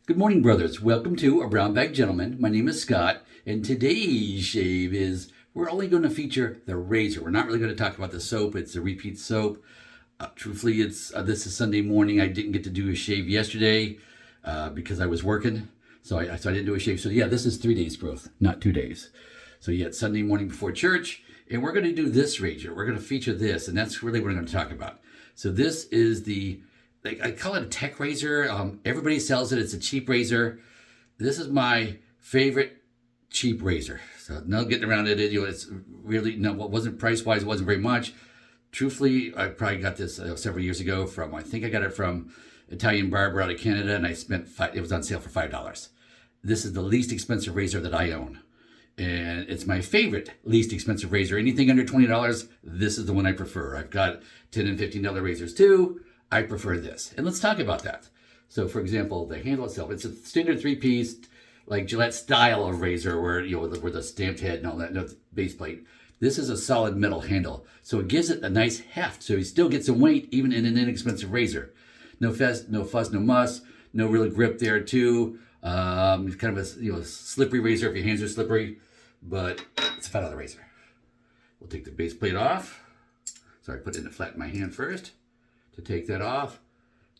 Good morning, brothers. Welcome to A Brown Bag Gentleman. My name is Scott, and today's shave is we're only going to feature the razor. We're not really going to talk about the soap. It's a repeat soap. Truthfully, it's this is Sunday morning. I didn't get to do a shave yesterday because I was working, so I didn't do a shave. So yeah, this is 3 days growth, not 2 days. So yeah, it's Sunday morning before church, and we're going to do this razor. We're going to feature this, and that's really what we're going to talk about. So this is I call it a tech razor. Everybody sells it. It's a cheap razor. This is my favorite cheap razor. So no getting around it. It's really no. What wasn't price wise, it wasn't very much. Truthfully, I probably got this several years ago from. I think I got it from Italian Barber out of Canada, and I spent it was on sale for $5. This is the least expensive razor that I own, and it's my favorite least expensive razor. Anything under $20, this is the one I prefer. I've got $10 and $15 razors too. I prefer this. And let's talk about that. So for example, the handle itself, it's a standard 3-piece, like Gillette style of razor where, where the stamped head and all that, no base plate. This is a solid metal handle. So it gives it a nice heft. So you still get some weight even in an inexpensive razor. No fuss, no muss, no real grip there too. It's kind of a slippery razor if your hands are slippery, but it's a fat other razor. We'll take the base plate off. Sorry, put it in the flat in my hand first. To take that off.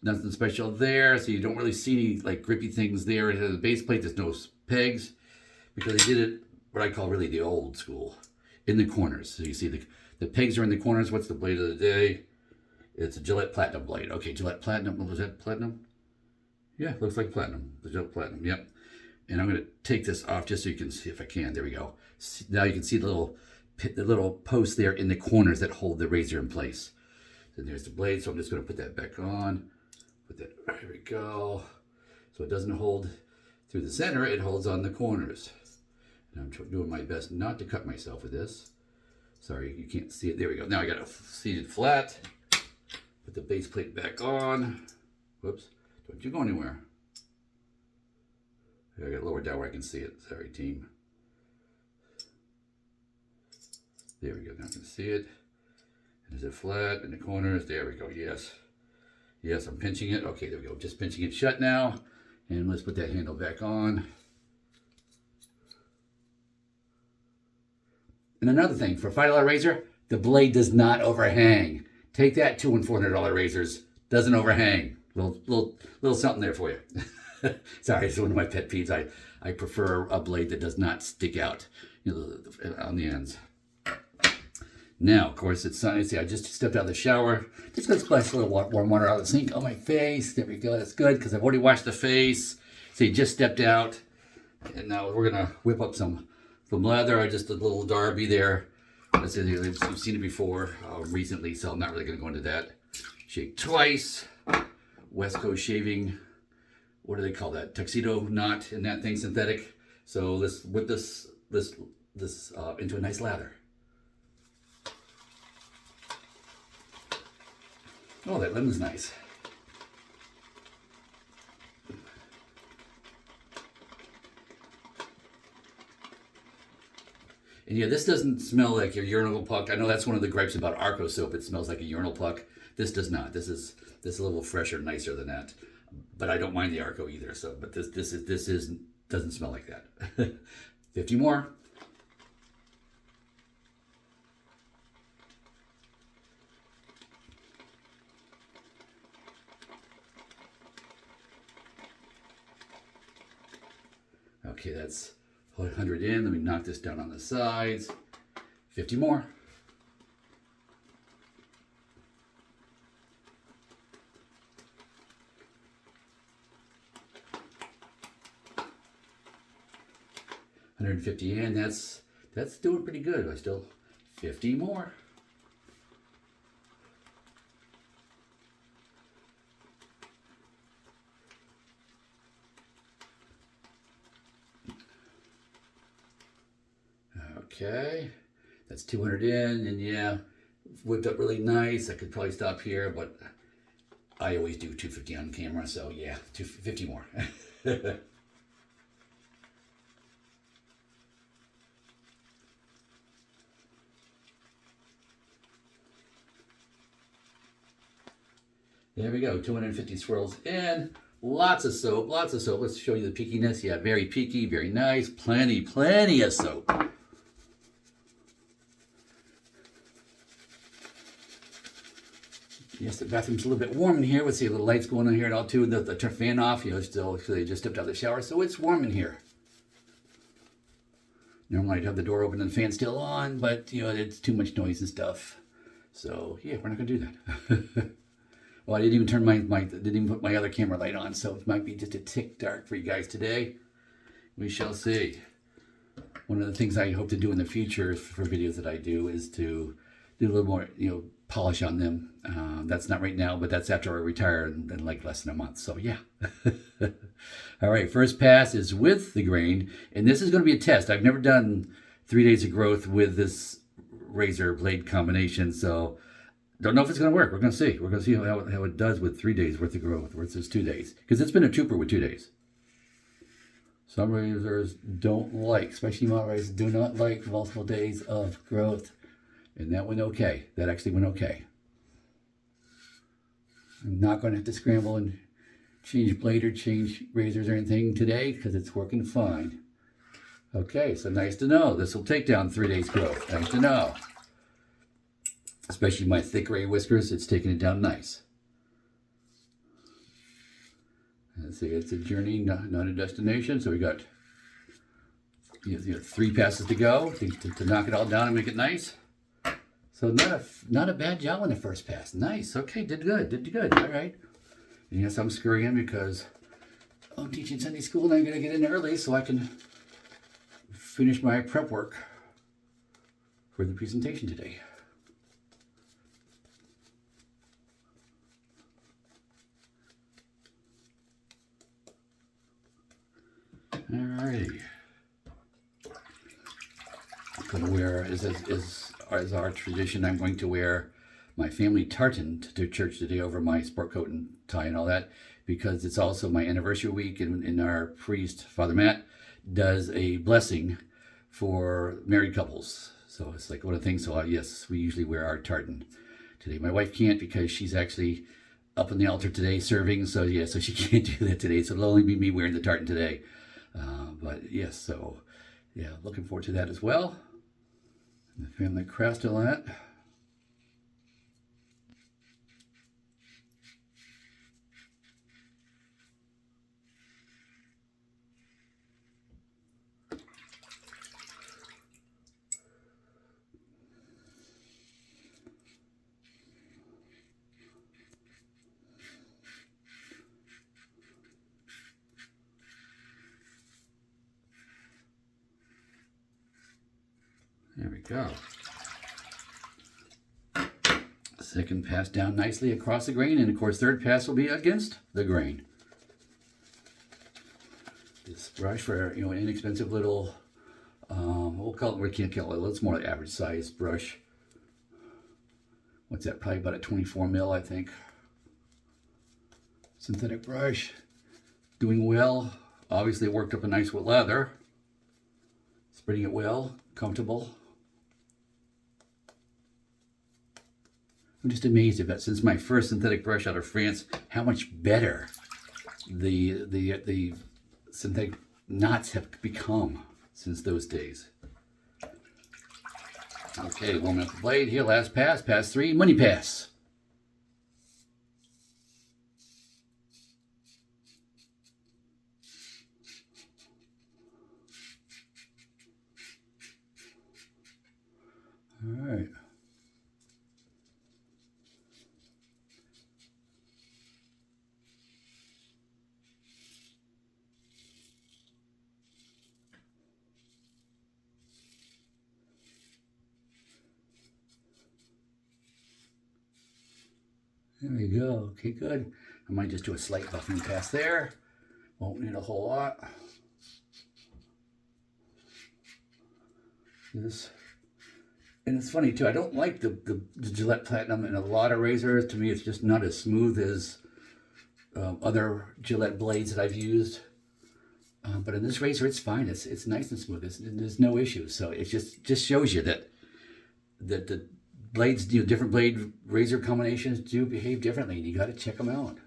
Nothing special there, so you don't really see any like grippy things there. It has a base plate, there's no pegs, because they did it what I call really the old school, in the corners. So you see the pegs are in the corners. What's the blade of the day? It's a Gillette Platinum blade. Okay, Gillette Platinum, was that Platinum? Yeah, looks like Platinum, the Gillette Platinum, yep. And I'm gonna take this off just so you can see if I can, there we go. Now you can see the little posts there in the corners that hold the razor in place. Then there's the blade, so I'm just going to put that back on. There we go. So it doesn't hold through the center, it holds on the corners. And I'm doing my best not to cut myself with this. Sorry, you can't see it. There we go. Now I got it seated flat. Put the base plate back on. Whoops, don't you go anywhere. I got it lowered down where I can see it. Sorry, team. There we go, now I can see it. Is it flat in the corners? There we go, yes. Yes, I'm pinching it. Okay, there we go. Just pinching it shut now. And let's put that handle back on. And another thing, for a $5 razor, the blade does not overhang. Take that, $200 and $400 razors. Doesn't overhang. Little something there for you. Sorry, it's one of my pet peeves. I prefer a blade that does not stick out on the ends. Now, of course, it's sunny. See, I just stepped out of the shower. Just going to splash a little warm water out of the sink on my face. There we go. That's good because I've already washed the face. See, just stepped out. And now we're going to whip up some lather. I just a little Darby there. You've seen it before recently, so I'm not really going to go into that. Shake twice. West Coast shaving. What do they call that? Tuxedo knot in that thing, synthetic. So let's whip this into a nice lather. Oh, that lemon's nice. And yeah, this doesn't smell like your urinal puck. I know that's one of the gripes about Arco soap. It smells like a urinal puck. This does not. This is a little fresher, nicer than that. But I don't mind the Arco either. So, but this doesn't smell like that. 50 more. Okay, that's 100 in. Let me knock this down on the sides. 50 more. $150 in. That's doing pretty good. I still 50 more. Okay, that's 200 in, and yeah, whipped up really nice. I could probably stop here, but I always do 250 on camera, so yeah, 250 more. There we go, 250 swirls in. Lots of soap, lots of soap. Let's show you the peakiness. Yeah, very peaky, very nice. Plenty of soap. Yes, the bathroom's a little bit warm in here. Let's see, a little lights going on here and all too. The fan off, still, they just stepped out of the shower, so it's warm in here. Normally I'd have the door open and the fan still on, but it's too much noise and stuff. So yeah, we're not gonna do that. Well, I didn't even turn didn't even put my other camera light on, so it might be just a tick dark for you guys today. We shall see. One of the things I hope to do in the future for videos that I do is to do a little more, polish on them. That's not right now, but that's after I retire in like less than a month. So yeah. All right, first pass is with the grain, and this is going to be a test. I've never done 3 days of growth with this razor blade combination, so don't know if it's going to work. We're going to see. We're going to see how it does with 3 days worth of growth versus 2 days, because it's been a trooper with 2 days. Some razors don't like, especially my razors, do not like multiple days of growth. And that went okay. That actually went okay. I'm not going to have to scramble and change blade or change razors or anything today because it's working fine. Okay, so nice to know. This will take down 3 days growth. Nice to know. Especially my thick gray whiskers, it's taking it down nice. Let's see, it's a journey, not a destination. So we got 3 passes to go to knock it all down and make it nice. So not a bad job on the first pass. Nice. Okay, did good. All right. And yes, I'm scurrying because I'm teaching Sunday school and I'm going to get in early so I can finish my prep work for the presentation today. Alrighty. I'm going to wear, as our tradition, I'm going to wear my family tartan to church today over my sport coat and tie and all that, because it's also my anniversary week, and our priest, Father Matt, does a blessing for married couples. So it's like one of the things. So yes, we usually wear our tartan today. My wife can't because she's actually up on the altar today serving. So yeah, so she can't do that today. So it'll only be me wearing the tartan today. But yes, so yeah, looking forward to that as well. And the family crest on that. There we go. Second pass down nicely across the grain, and of course third pass will be against the grain. This brush for an inexpensive little, we'll call it, we can't call it, it's more like average size brush. What's that? Probably about a 24 mil, I think. Synthetic brush, doing well. Obviously it worked up a nice with lather. Spreading it well, comfortable. I'm just amazed at that since my first synthetic brush out of France, how much better the synthetic knots have become since those days. Okay, warming up the blade here, last pass, pass 3, money pass. All right. There we go. Okay, good. I might just do a slight buffing pass there. Won't need a whole lot. This, and it's funny too. I don't like the Gillette Platinum in a lot of razors. To me, it's just not as smooth as other Gillette blades that I've used. But in this razor, it's fine. It's nice and smooth. There's no issue. So it just shows you that the blades, different blade razor combinations do behave differently, and you got to check them out.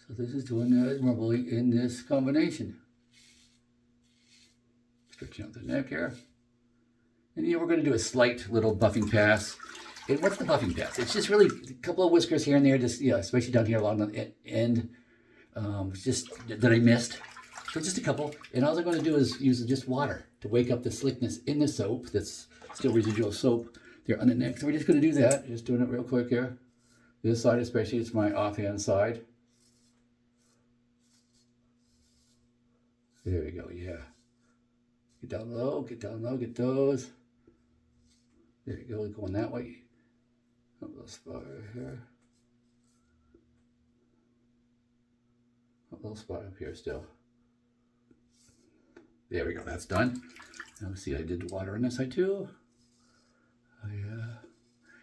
So this is doing admirably in this combination. Stretching out the neck here. And we're going to do a slight little buffing pass. And what's the buffing pass? It's just really a couple of whiskers here and there, just especially down here along the end, just that I missed. So just a couple. And all I'm going to do is use just water to wake up the slickness in the soap. That's still residual soap there on the neck. So we're just going to do that. Just doing it real quick here. This side especially, it's my offhand side. There we go, yeah. Get down low, get those. There you go, going that way. A little spot right here. A little spot up here still. There we go, that's done. Now see, I did the water on this side too. Oh yeah.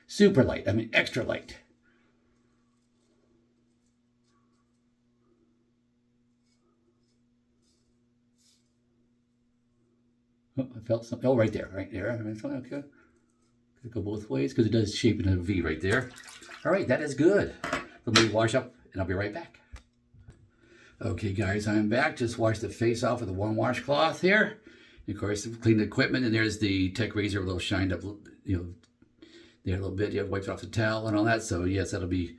Super light, I mean extra light. Oh, I felt something. Oh, right there. I mean, okay. Could go both ways because it does shape in a V right there. All right, that is good. Let me wash up and I'll be right back. Okay, guys, I'm back. Just washed the face off with a warm washcloth here. And of course, cleaned the equipment, and there's the Tech Razor, a little shined up, there a little bit. You wiped off the towel and all that. So yes, that'll be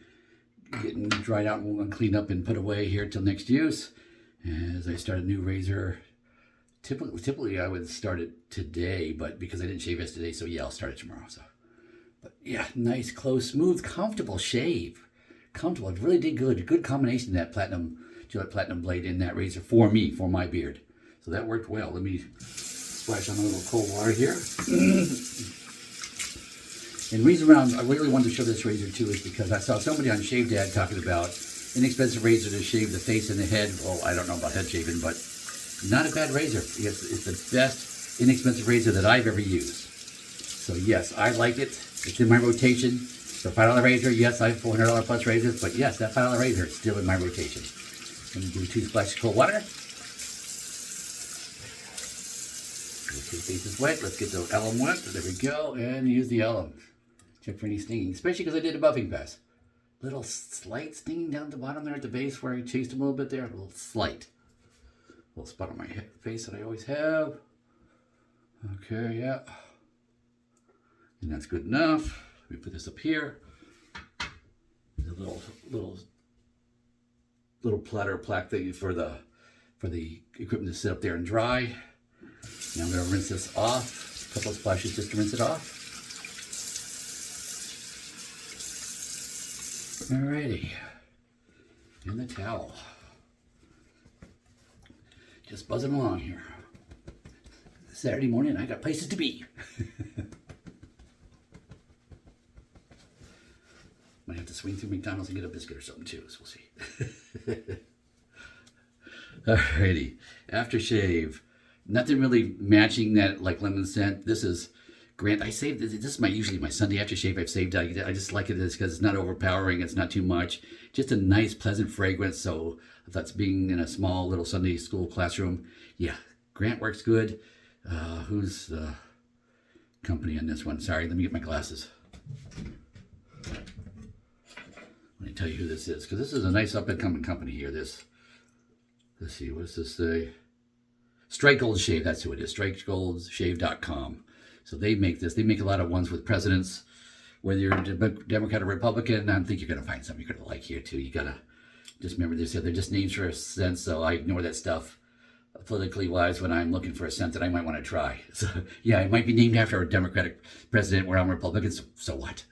getting dried out and cleaned up and put away here till next use. As I start a new razor. Typically I would start it today, but because I didn't shave yesterday, so yeah, I'll start it tomorrow. So, but yeah, nice, close, smooth, comfortable shave. Comfortable. It really did good. Good combination, that Gillette Platinum blade in that razor for me, for my beard. So that worked well. Let me splash on a little cold water here. And the reason I really wanted to show this razor too is because I saw somebody on Shave Dad talking about inexpensive razor to shave the face and the head. Well, I don't know about head shaving, but not a bad razor. It's the best inexpensive razor that I've ever used. So yes, I like it. It's in my rotation. The $5 razor, yes, I have $400 plus razors, but yes, that $5 razor is still in my rotation. Let me do 2 splashes of cold water. Okay, face is wet. Let's get the alum wet. There we go, and use the alum. Check for any stinging, especially because I did a buffing pass. Little slight stinging down at the bottom there at the base where I chased him a little bit there. A little slight. Little spot on my face that I always have. Okay, yeah. And that's good enough. Let me put this up here. There's a little platter plaque thing for the equipment to sit up there and dry. Now I'm going to rinse this off. A couple of splashes just to rinse it off. Alrighty. And the towel. Just buzzing along here. Saturday morning, I got places to be. Might have to swing through McDonald's and get a biscuit or something too, so we'll see. Alrighty, aftershave. Nothing really matching that like lemon scent. This is Grant. I saved this. This is usually my Sunday aftershave. I've saved. I just like it because it's not overpowering. It's not too much. Just a nice, pleasant fragrance. So that's being in a small little Sunday school classroom. Yeah, Grant works good. Who's the company on this one? Sorry, let me get my glasses. Let me tell you who this is, because this is a nice up-and-coming company here. Let's see, what does this say? Strike Gold Shave, that's who it is, strikegoldshave.com. So they make this. They make a lot of ones with presidents, whether you're a Democrat or Republican. I think you're going to find something you're going to like here, too. You got to just remember they're just names for a scent, so I ignore that stuff politically wise when I'm looking for a scent that I might want to try. So, yeah, it might be named after a Democratic president where I'm Republican, so what?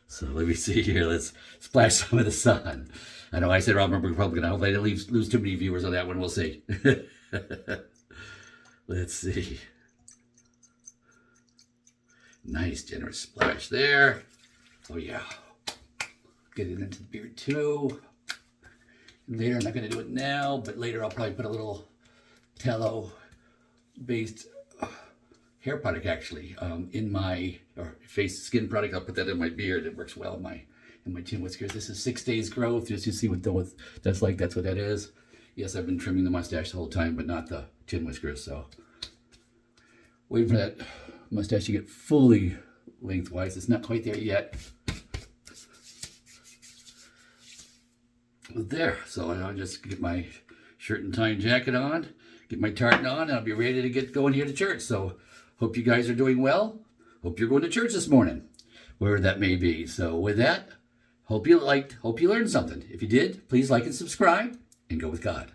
So let me see here. Let's splash some of this on. I know I said I'm a Republican. I hope I didn't lose too many viewers on that one. We'll see. Let's see. Nice generous splash there. Oh yeah. Get it into the beard too. And later, I'm not going to do it now, but later I'll probably put a little tallow-based hair product actually in my face skin product. I'll put that in my beard. It works well in my chin whiskers. This is 6 days growth. Just to see what that's like. That's what that is. Yes, I've been trimming the mustache the whole time, but not the chin whiskers. So waiting for that mustache to get fully lengthwise. It's not quite there yet. there. So I'll just get my shirt and tie and jacket on, get my tartan on, and I'll be ready to get going here to church. So hope you guys are doing well. Hope you're going to church this morning, wherever that may be. So with that, hope you learned something. If you did, please like and subscribe, and go with God.